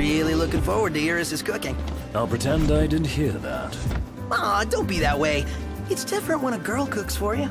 really looking forward to Iris' cooking. I'll pretend I didn't hear that. Aw, don't be that way. It's different when a girl cooks for you.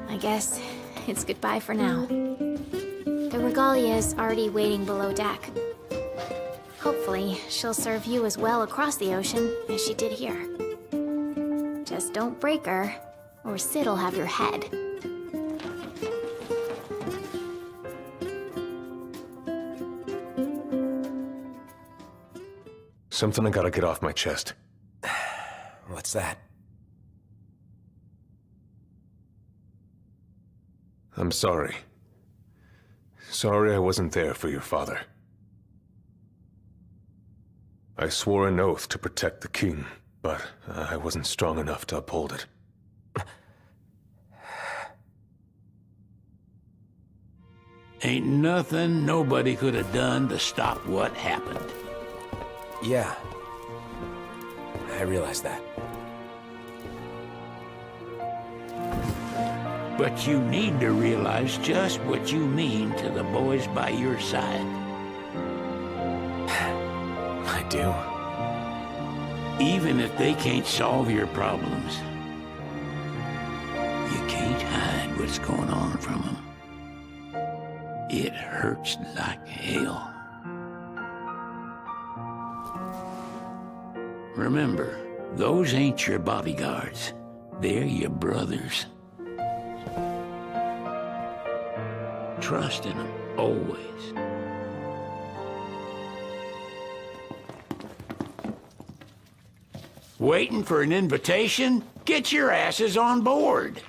I guess it's goodbye for now. The Regalia is already waiting below deck. Hopefully, she'll serve you as well across the ocean as she did here. Just don't break her, or Sid'll have your head. Something I gotta get off my chest. What's that? I'm sorry. Sorry I wasn't there for your father. I swore an oath to protect the king, but I wasn't strong enough to uphold it. Ain't nothing nobody could have done to stop what happened. Yeah. I realize that. But you need to realize just what you mean to the boys by your side. I do. Even if they can't solve your problems, you can't hide what's going on from them. It hurts like hell. Remember, those ain't your bodyguards. They're your brothers. Trust in them, always. Waiting for an invitation? Get your asses on board.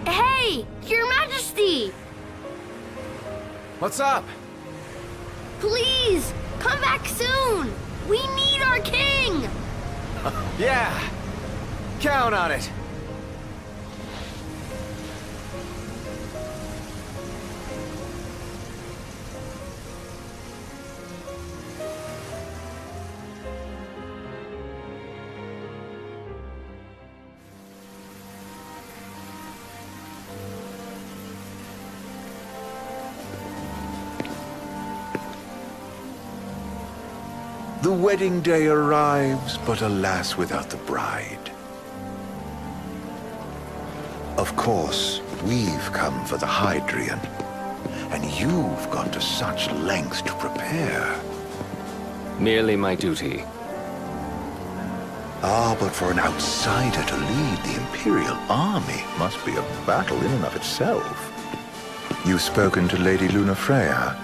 Hey, Your Majesty! What's up? Please, come back soon! We need our king! Yeah. Count on it. The wedding day arrives, but alas, without the bride. Of course, we've come for the Hydrian, and you've gone to such lengths to prepare. Merely my duty. Ah, but for an outsider to lead the Imperial army must be a battle in and of itself. You've spoken to Lady Lunafreya.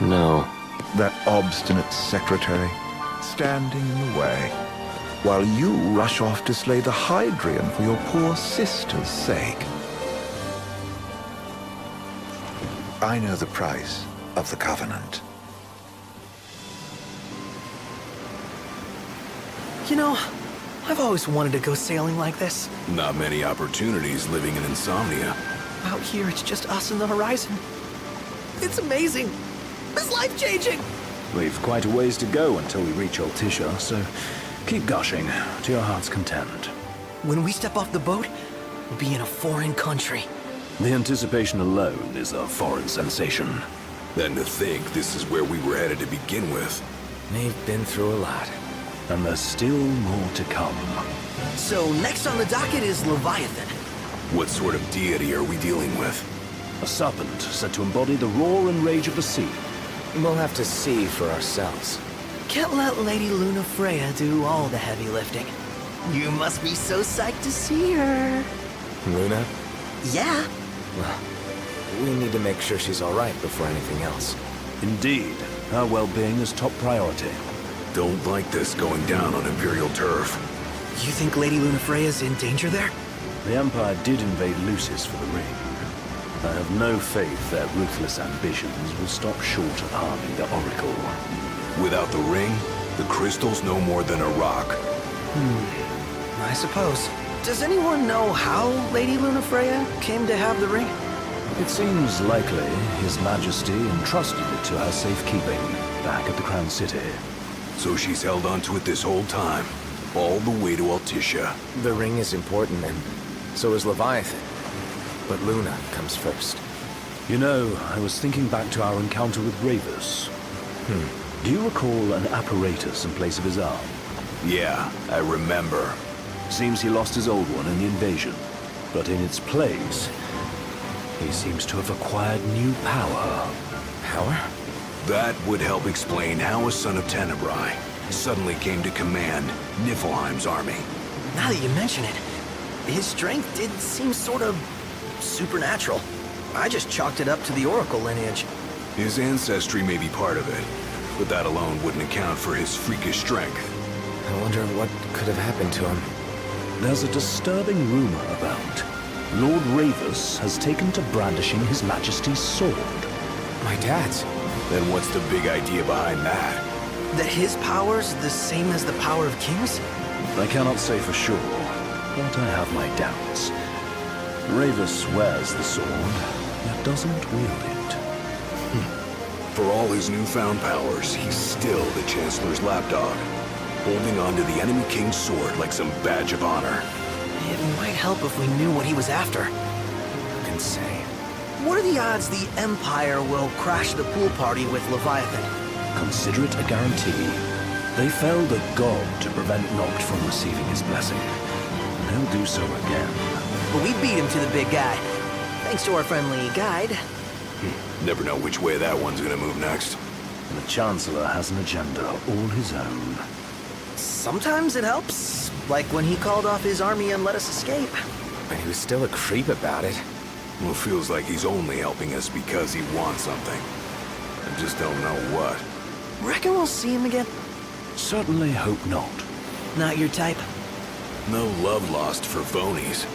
No. That obstinate secretary, standing in the way, while you rush off to slay the Hydrian for your poor sister's sake. I know the price of the Covenant. You know, I've always wanted to go sailing like this. Not many opportunities living in Insomnia. Out here, it's just us and the horizon. It's amazing. It's life-changing. We've quite a ways to go until we reach Altissia, so keep gushing to your heart's content. When we step off the boat, we'll be in a foreign country. The anticipation alone is a foreign sensation. Then to think this is where we were headed to begin with. We've been through a lot. And there's still more to come. So next on the docket is Leviathan. What sort of deity are we dealing with? A serpent said to embody the roar and rage of the sea. We'll have to see for ourselves. Can't let Lady Luna Freya do all the heavy lifting. You must be so psyched to see her. Luna? Yeah. Well, we need to make sure she's all right before anything else. Indeed, her well-being is top priority. Don't like this going down on Imperial turf. You think Lady Luna Freya's in danger there? The Empire did invade Lucis for the ring. I have no faith their ruthless ambitions will stop short of harming the Oracle. Without the ring, the crystal's no more than a rock. I suppose. Does anyone know how Lady Luna Freya came to have the ring? It seems likely His Majesty entrusted it to her safekeeping back at the Crown City. So she's held onto it this whole time, all the way to Altissia. The ring is important, and so is Leviathan. But Luna comes first. You know, I was thinking back to our encounter with Ravus. Do you recall an apparatus in place of his arm? Yeah, I remember. Seems he lost his old one in the invasion. But in its place, he seems to have acquired new power. Power? That would help explain how a son of Tenebrae suddenly came to command Niflheim's army. Now that you mention it, his strength did seem sort of supernatural. I just chalked it up to the Oracle lineage. His ancestry may be part of it, but that alone wouldn't account for his freakish strength. I wonder what could have happened to him. There's a disturbing rumor about Lord Ravus has taken to brandishing His Majesty's sword. My dad's. Then what's the big idea behind that? That his power's the same as the power of kings? I cannot say for sure, but I have my doubts. Ravus wears the sword, yet doesn't wield it. For all his newfound powers, he's still the Chancellor's lapdog, holding on to the enemy king's sword like some badge of honor. It might help if we knew what he was after. Who can say? What are the odds the Empire will crash the pool party with Leviathan? Consider it a guarantee. They felled a god to prevent Noct from receiving his blessing. And they'll do so again. But we beat him to the big guy. Thanks to our friendly guide. Never know which way that one's gonna move next. The Chancellor has an agenda all his own. Sometimes it helps. Like when he called off his army and let us escape. But he was still a creep about it. Well, feels like he's only helping us because he wants something. I just don't know what. Reckon we'll see him again? Certainly hope not. Not your type? No love lost for phonies.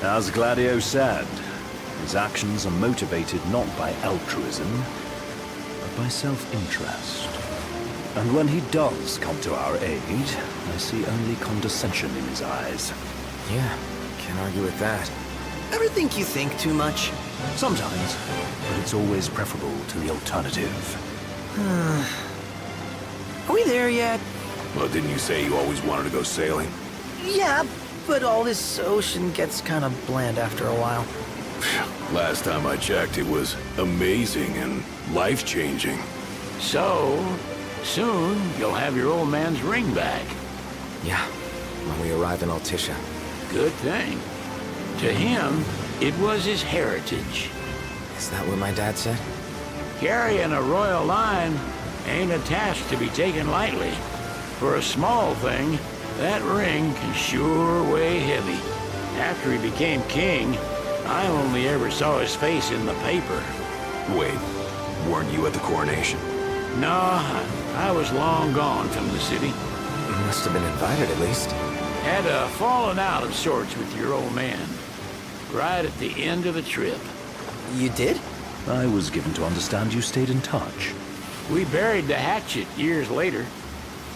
As Gladio said, his actions are motivated not by altruism, but by self-interest. And when he does come to our aid, I see only condescension in his eyes. Yeah, can't argue with that. Ever think you think too much? Sometimes, but it's always preferable to the alternative. Are we there yet? Well, didn't you say you always wanted to go sailing? Yeah, but all this ocean gets kind of bland after a while. Last time I checked, it was amazing and life-changing. So, soon you'll have your old man's ring back. Yeah, when we arrive in Altissia. Good thing. To him, it was his heritage. Is that what my dad said? Carrying a royal line ain't a task to be taken lightly. For a small thing, that ring can sure weigh heavy. After he became king, I only ever saw his face in the paper. Wait, weren't you at the coronation? No, I was long gone from the city. Must have been invited at least. Had a falling out of sorts with your old man. Right at the end of the trip. You did? I was given to understand you stayed in touch. We buried the hatchet years later,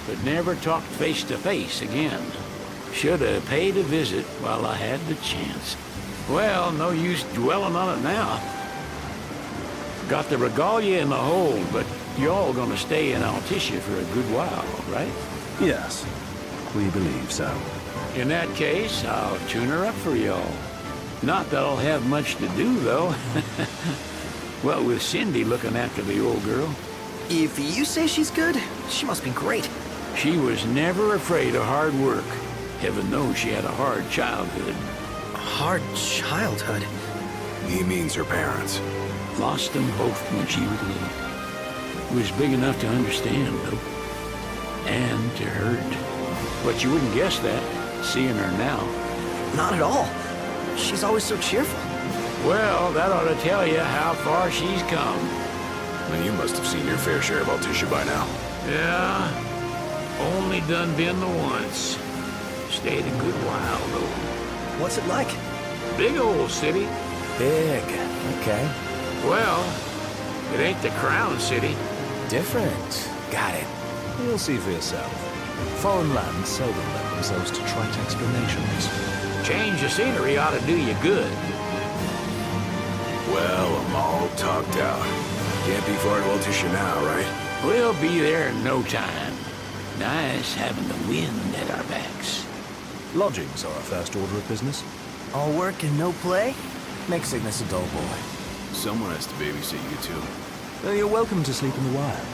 but never talked face to face again. Should have paid a visit while I had the chance. Well, no use dwelling on it now. Got the regalia in the hold, but y'all gonna stay in Altissia for a good while, right? Yes, we believe so. In that case, I'll tune her up for y'all. Not that I'll have much to do, though. Well, with Cindy looking after the old girl. If you say she's good, she must be great. She was never afraid of hard work. Heaven knows she had a hard childhood. Hard childhood? He means her parents. Lost them both when she was little. was big enough to understand, though. And to hurt. But you wouldn't guess that, seeing her now. Not at all. She's always so cheerful. Well, that ought to tell you how far she's come. Then you must have seen your fair share of Altissia by now. Yeah, only done been the once. Stayed a good while, though. What's it like? Big old city. Big. Okay. Well, it ain't the Crown City. Different. Got it. You'll see for yourself. Foreign lands seldom lend themselves to trite explanations. Change of scenery ought to do you good. Well, I'm all talked out. Can't be far to Altissia now, right? We'll be there in no time. Nice having the wind at our backs. Lodgings are our first order of business. All work and no play? Make Cygnus a dull boy. Someone has to babysit you two. You're welcome to sleep in the Wire.